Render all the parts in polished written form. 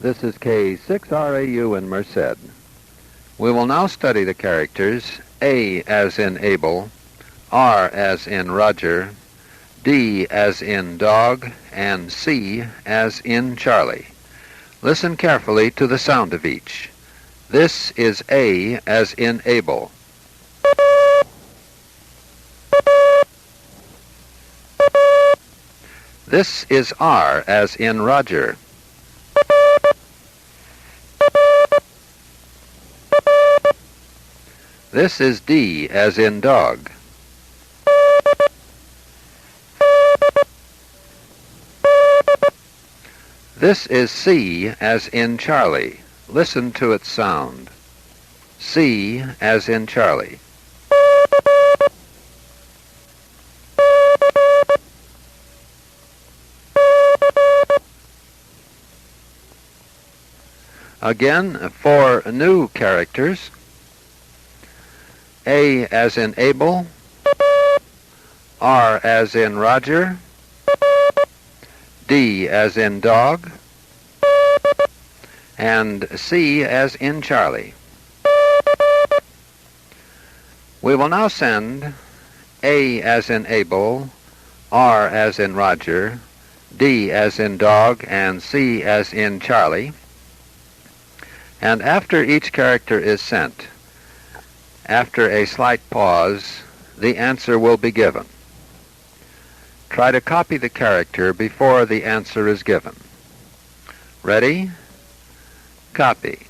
This is K6RAU in Merced. We will now study the characters A as in Abel, R as in Roger, D as in dog, and C as in Charlie. Listen carefully to the sound of each. This is A as in Abel. This is R as in Roger. This is D as in dog. This is C as in Charlie. Listen to its sound. C as in Charlie. Again, for new characters, A as in Abel, R as in Roger, D as in dog, and C as in Charlie. We will now send A as in Abel, R as in Roger, D as in dog, and C as in Charlie. And after each character is sent, after a slight pause, the answer will be given. Try to copy the character before the answer is given. Ready? Copy.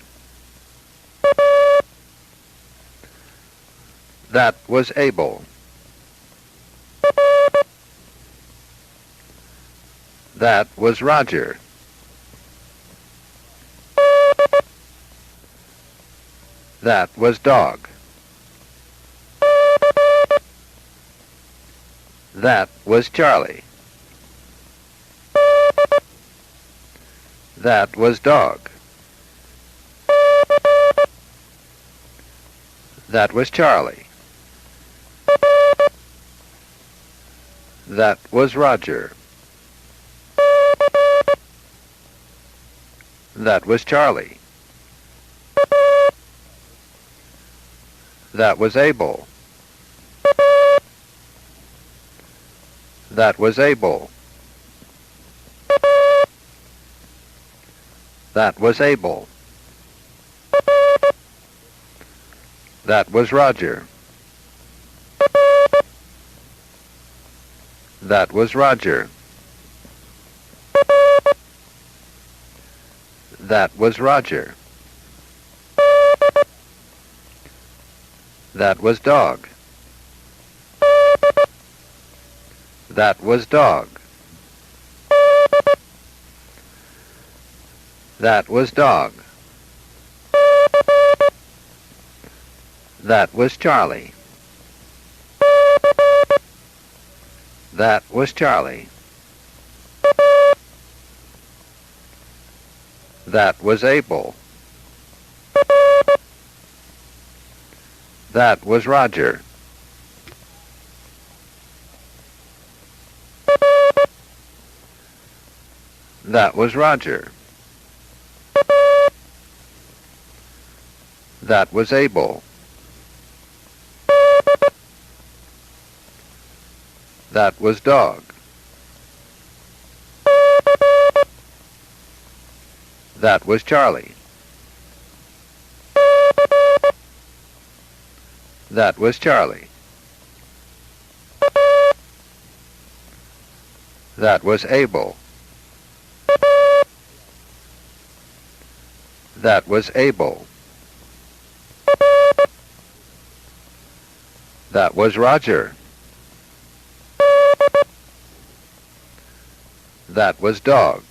That was Abel. That was Roger. That was dog. That was Charlie. That was dog. That was Charlie. That was Roger. That was Charlie. That was Abel. That was Abel. That was Abel. That was Roger. That was Roger. That was Roger. That was dog. That was dog. That was dog. That was Charlie. That was Charlie. That was Abel. That was Roger. That was Roger. That was Abel. That was dog. That was Charlie. That was Charlie. That was Abel. That was Abel. That was Roger. That was dog.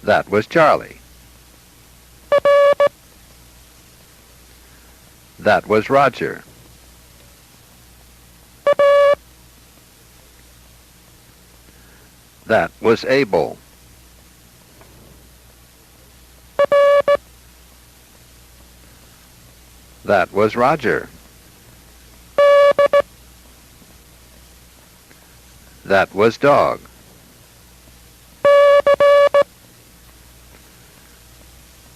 That was Charlie. That was Roger. That was Abel. That was Roger. That was dog.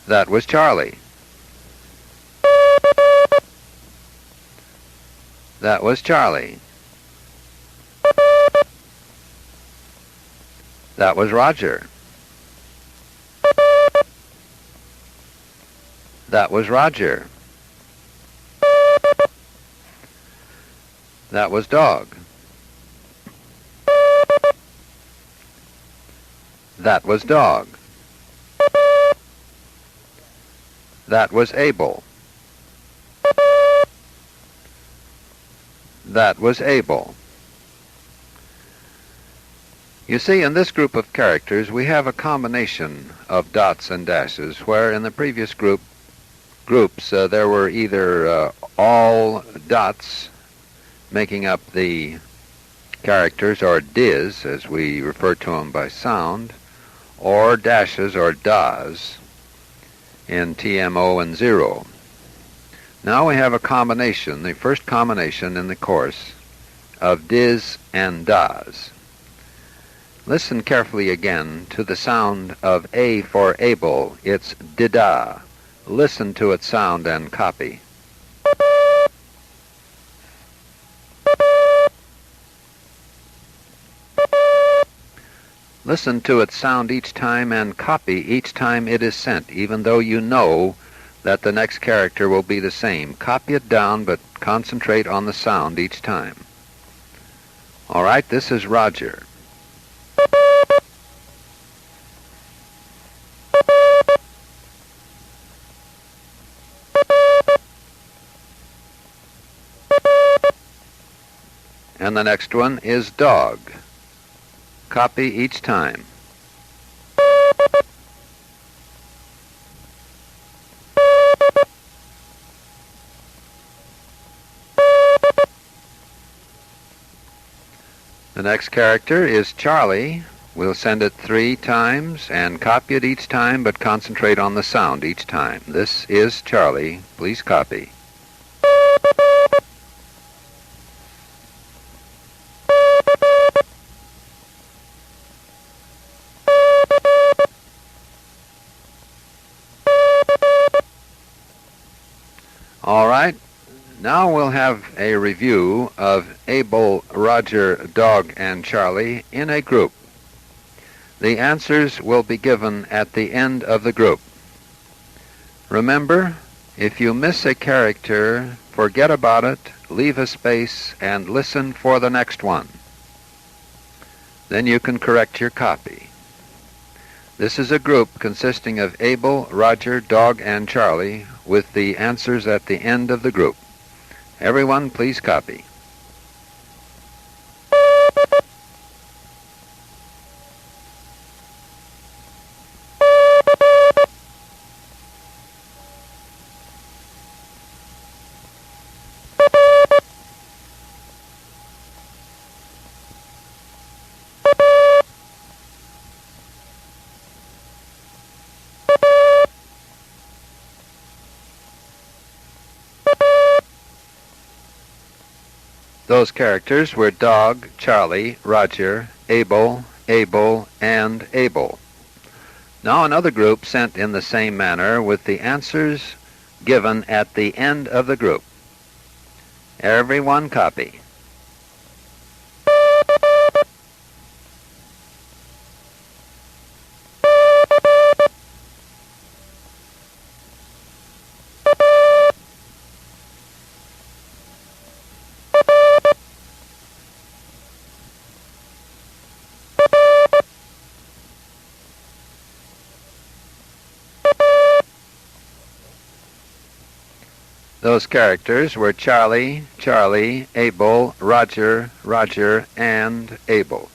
That was Charlie. That was Charlie. That was Roger. That was Roger. That was Dog. That was Dog. That was Abel. That was Abel. You see, in this group of characters, we have a combination of dots and dashes, where in the previous groups there were either all dots making up the characters, or dis, as we refer to them by sound, or dashes, or das, in TMO and 0. Now we have a combination, the first combination in the course, of dis and das. Listen carefully again to the sound of A for Abel. It's dida. Listen to its sound and copy. Listen to its sound each time and copy each time it is sent, even though you know that the next character will be the same. Copy it down, but concentrate on the sound each time. All right, this is Roger. And the next one is Dog. Copy each time. The next character is Charlie. We'll send it 3 times and copy it each time, but concentrate on the sound each time. This is Charlie. Please copy. All right, now we'll have a review of Abel, Roger, Dog, and Charlie in a group. The answers will be given at the end of the group. Remember, if you miss a character, forget about it, leave a space, and listen for the next one. Then you can correct your copy. This is a group consisting of Abel, Roger, Dog, and Charlie, with the answers at the end of the group. Everyone, please copy. Those characters were Dog, Charlie, Roger, Abel, and Abel. Now another group sent in the same manner with the answers given at the end of the group. Everyone copy. Those characters were Charlie, Abel, Roger, and Abel.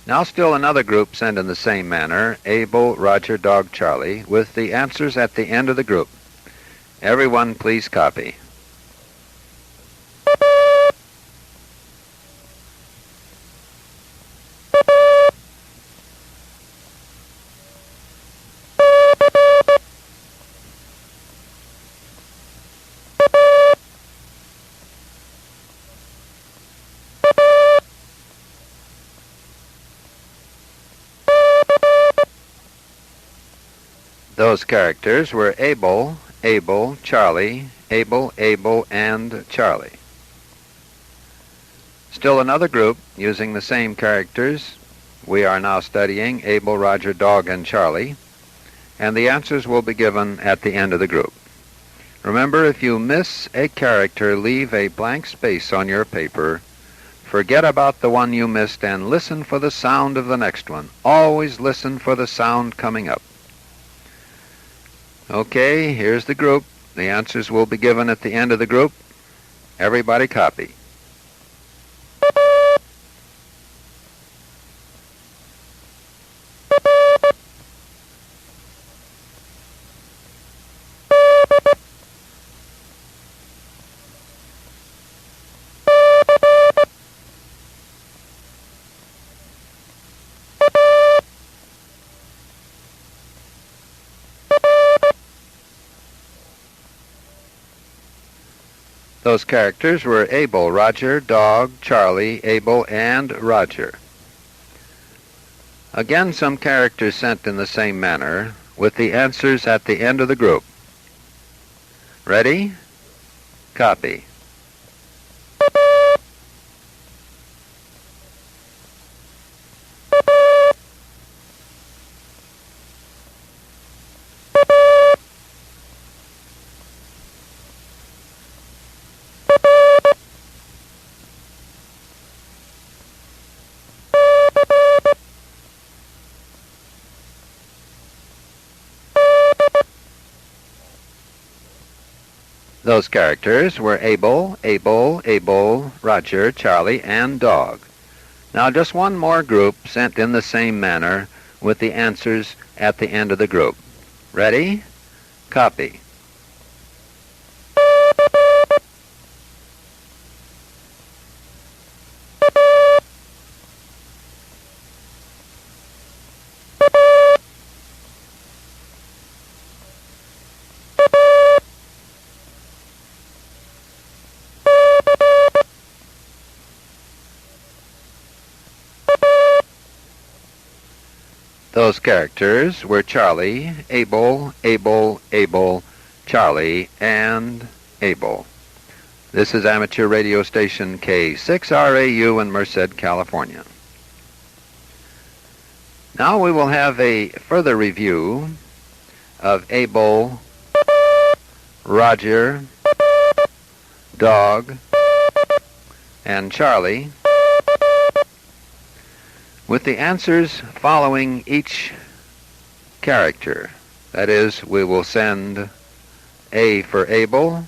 Now still another group sent in the same manner, Abel, Roger, Dog, Charlie, with the answers at the end of the group. Everyone please copy. Those characters were able, able, Charlie, able, able, and Charlie. Still another group using the same characters. We are now studying Able, Roger, Dog, and Charlie, and the answers will be given at the end of the group. Remember, if you miss a character, leave a blank space on your paper. Forget about the one you missed and listen for the sound of the next one. Always listen for the sound coming up. Okay, here's the group. The answers will be given at the end of the group. Everybody copy. Those characters were Able, Roger, Dog, Charlie, Able, and Roger. Again, some characters sent in the same manner, with the answers at the end of the group. Ready? Copy. Those characters were Able, Able, Able, Roger, Charlie, and Dog. Now just one more group sent in the same manner with the answers at the end of the group. Ready? Copy. Those characters were Charlie, Able, Able, Able, Charlie, and Able. This is amateur radio station K6RAU in Merced, California. Now we will have a further review of Able, Roger, Dog, and Charlie, with the answers following each character. That is, we will send A for Able,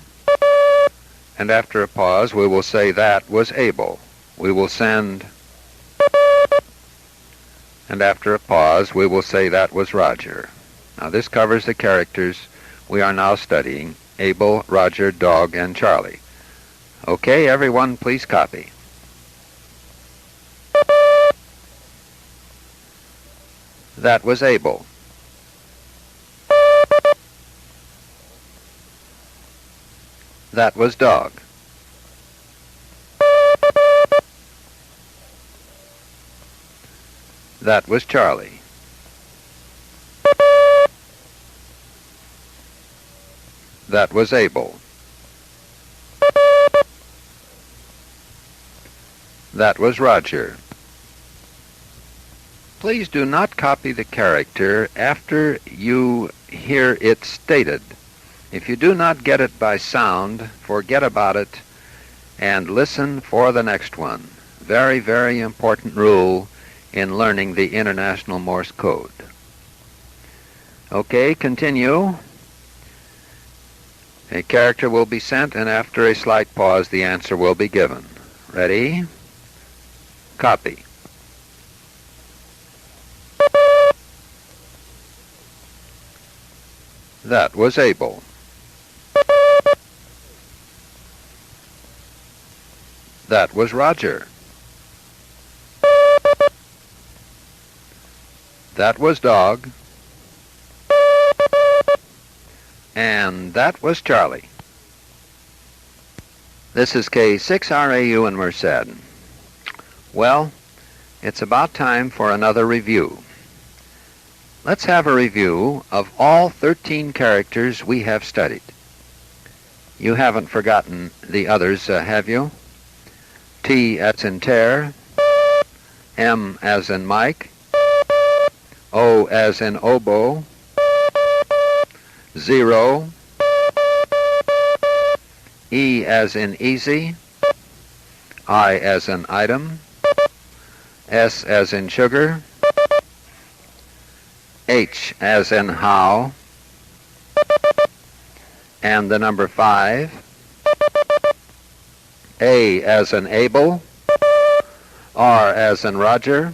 and after a pause we will say that was Able. We will send, and after a pause we will say that was Roger. Now this covers the characters we are now studying, Able, Roger, Dog, and Charlie. Okay, everyone, please copy. That was Able. That was Dog. That was Charlie. That was Able. That was Roger. Please do not copy the character after you hear it stated. If you do not get it by sound, forget about it and listen for the next one. Very, very important rule in learning the International Morse Code. Okay, continue. A character will be sent, and after a slight pause, the answer will be given. Ready? Copy. That was Able. That was Roger. That was Dog. And that was Charlie. This is K6RAU in Merced. Well, it's about time for another review. Let's have a review of all 13 characters we have studied. You haven't forgotten the others, have you? T as in tear, M as in Mike, O as in oboe, 0, E as in easy, I as in item, S as in sugar, H as in how, and the number 5, A as in able, R as in Roger,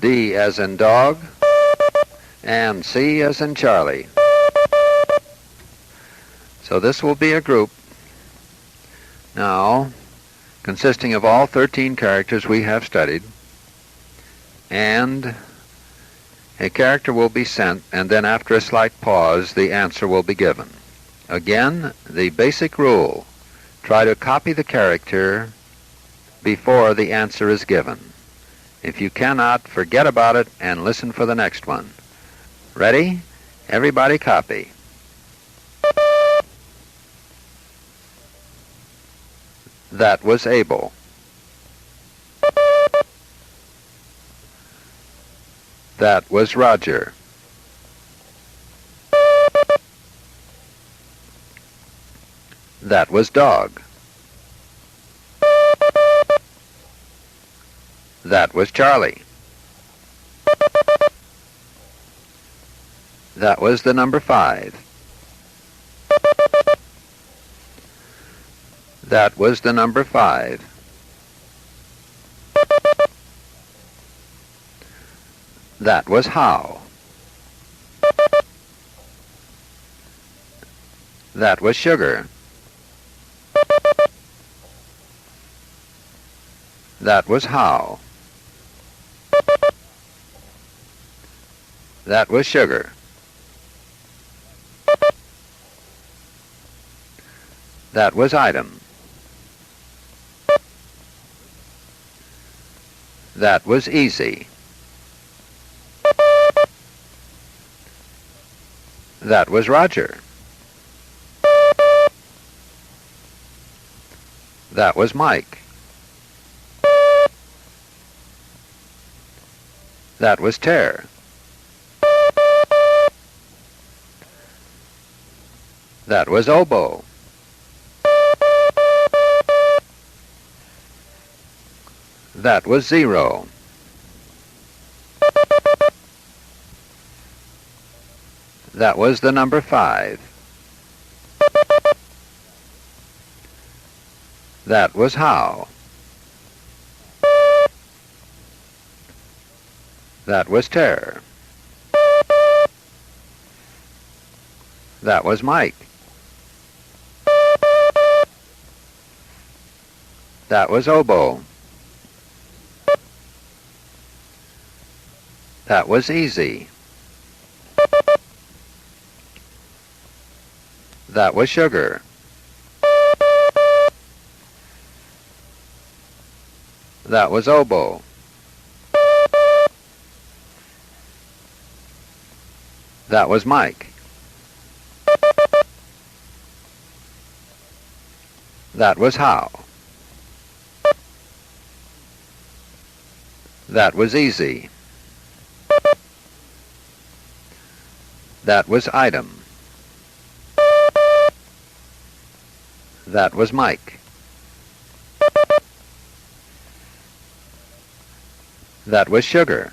D as in dog, and C as in Charlie. So this will be a group now consisting of all 13 characters we have studied, and a character will be sent, and then after a slight pause the answer will be given. Again, the basic rule: try to copy the character before the answer is given. If you cannot, forget about it and listen for the next one. Ready? Everybody copy. That was able. That was Roger. That was dog. That was Charlie. That was the number 5. That was the number 5. That was how. That was sugar. That was how. That was sugar. That was item. That was easy. That was Roger. That was Mike. That was tear. That was oboe. That was 0. That was the number 5. That was how. That was tear. That was Mike. That was oboe. That was easy. That was sugar. That was oboe. That was Mike. That was how. That was easy. That was item. That was Mike. That was sugar.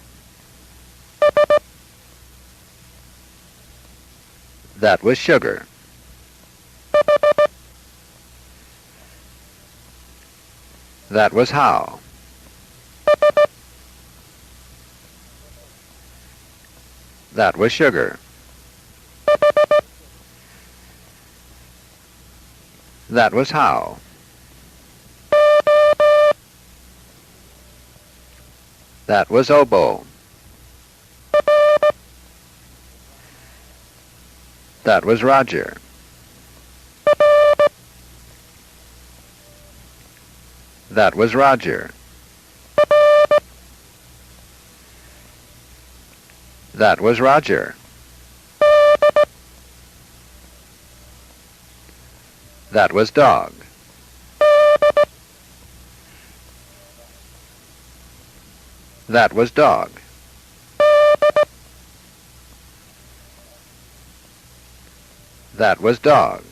That was sugar. That was how. That was sugar. That was how. That was oboe. That was Roger. That was Roger. That was Roger. That was dog. That was dog. That was dog.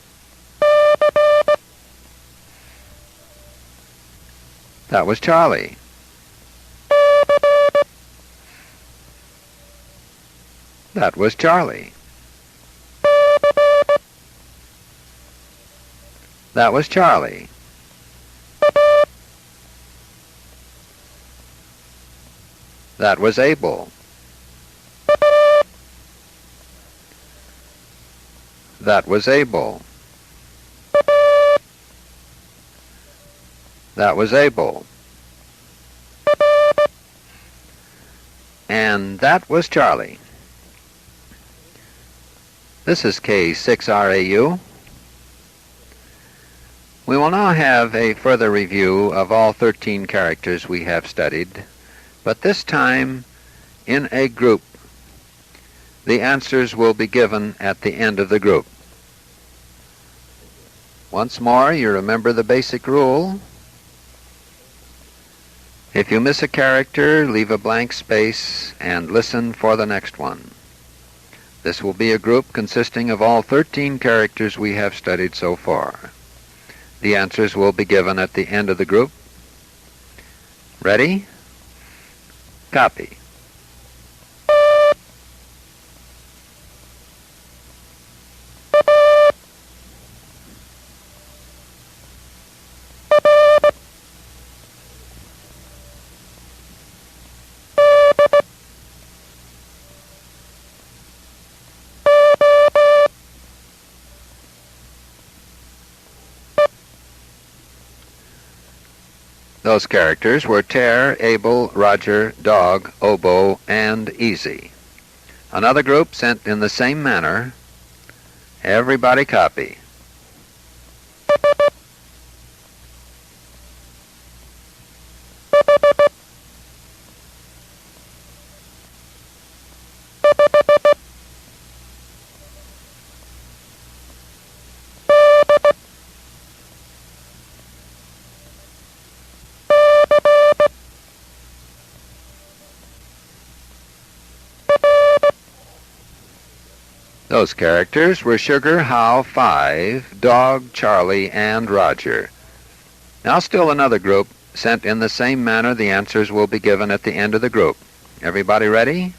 That was Charlie. That was Charlie. That was Charlie. That was Abel. That was Abel. That was Abel. And that was Charlie. This is K6RAU. We will now have a further review of all 13 characters we have studied, but this time in a group. The answers will be given at the end of the group. Once more, you remember the basic rule. If you miss a character, leave a blank space and listen for the next one. This will be a group consisting of all 13 characters we have studied so far. The answers will be given at the end of the group. Ready? Copy. Those characters were Tear, Abel, Roger, Dog, Oboe, and Easy. Another group sent in the same manner. Everybody copy. Those characters were Sugar, How, Five, Dog, Charlie, and Roger. Now still another group sent in the same manner. The answers will be given at the end of the group. Everybody ready?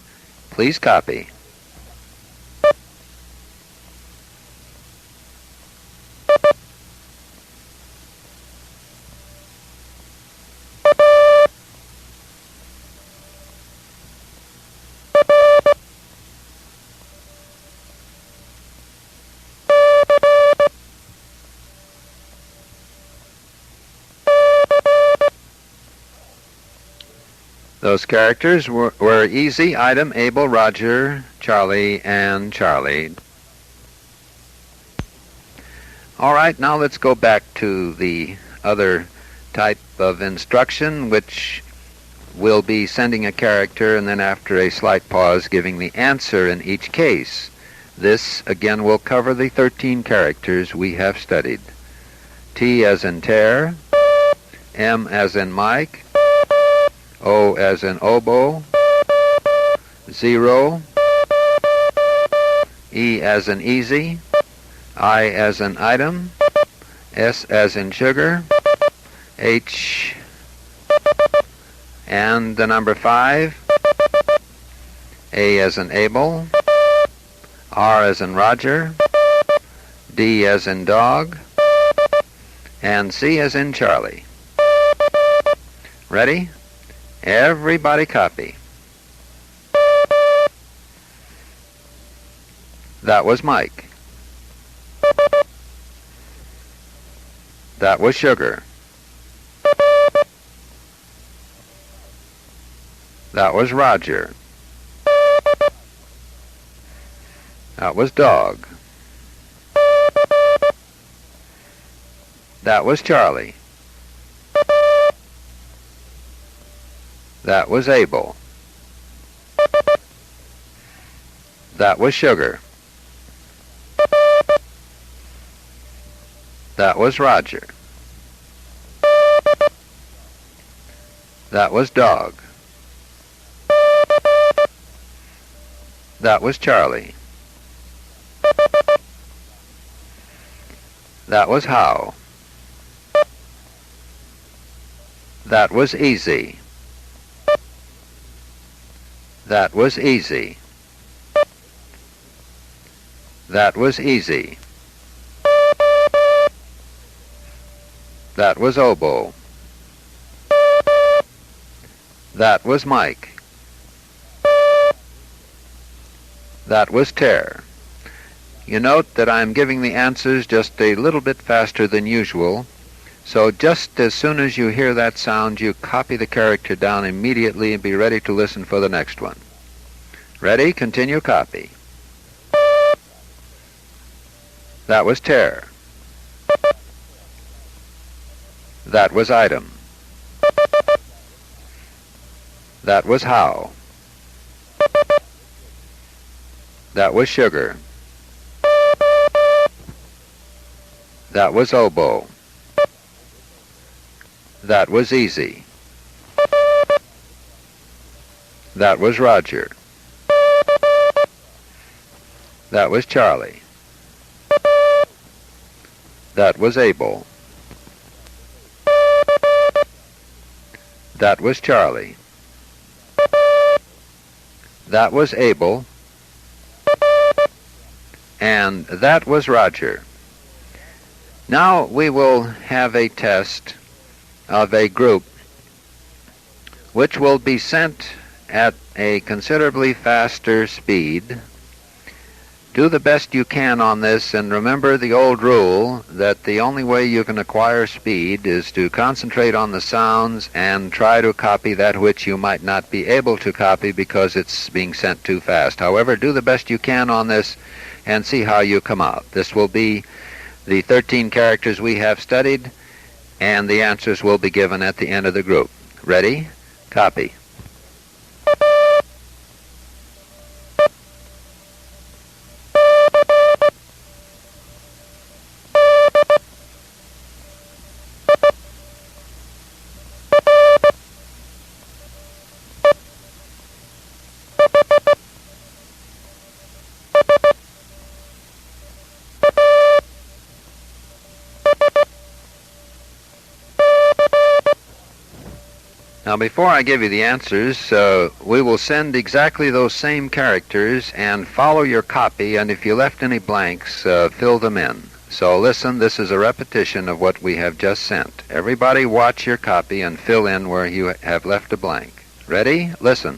Please copy. Those characters were Easy, Item, Abel, Roger, Charlie, and Charlie. All right, now let's go back to the other type of instruction, which will be sending a character and then after a slight pause giving the answer in each case. This, again, will cover the 13 characters we have studied. T as in Tear, M as in Mike, O as in Oboe, 0, E as in Easy, I as in Item, S as in Sugar, H, and the number 5, A as in Abel, R as in Roger, D as in Dog, and C as in Charlie. Ready? Everybody copy. That was Mike. That was Sugar. That was Roger. That was Dog. That was Charlie. That was Abel. That was sugar. That was Roger. That was dog. That was Charlie. That was how. That was easy. That was easy. That was easy. That was oboe. That was Mike. That was tear. You note that I'm giving the answers just a little bit faster than usual, so just as soon as you hear that sound, you copy the character down immediately and be ready to listen for the next one. Ready? Continue copy. That was tear. That was item. That was how. That was sugar. That was oboe. That was easy. That was Roger. That was Charlie. That was Abel. That was Charlie. That was Abel. And that was Roger. Now we will have a test of a group which will be sent at a considerably faster speed. Do the best you can on this, and remember the old rule that the only way you can acquire speed is to concentrate on the sounds and try to copy that which you might not be able to copy because it's being sent too fast. However, do the best you can on this and see how you come out. This will be the 13 characters we have studied, and the answers will be given at the end of the group. Ready? Copy. Now, before I give you the answers, we will send exactly those same characters and follow your copy, and if you left any blanks, fill them in. So listen, this is a repetition of what we have just sent. Everybody watch your copy and fill in where you have left a blank. Ready? Listen.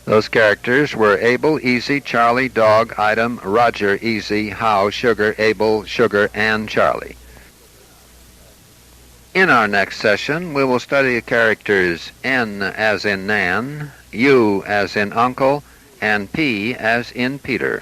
Those characters were Abel, easy, Charlie, dog, item, Roger, easy, how, sugar, Abel, sugar, and Charlie. In our next session, we will study the characters N as in Nan, U as in uncle, and P as in Peter.